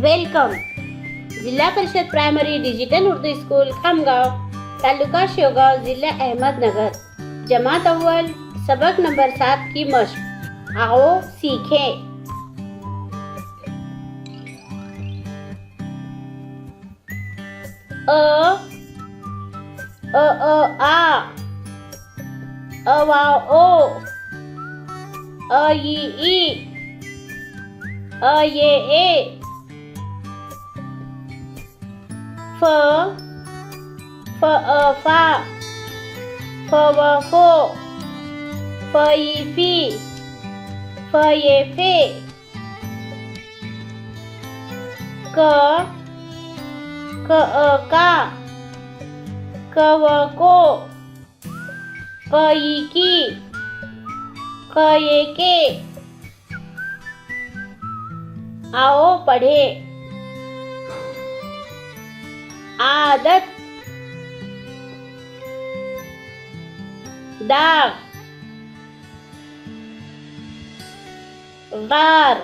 Welcome. जिल्हा परिषद primary digital Urdu school Khamgaon, taluka Shevgaon, जिल्हा अहमदनगर. जमात अव्वल, सबक नंबर 7 की मश्क. आओ सीखें. आ अवाओ, ई ये ए, फ फा, फो, फी, ये फे, का, को, की, ये के. आओ पढ़े. आदत, दाग, गार,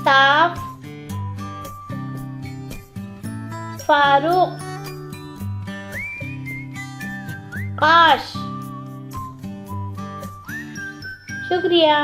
साफ, फारूक, काश. शुक्रिया.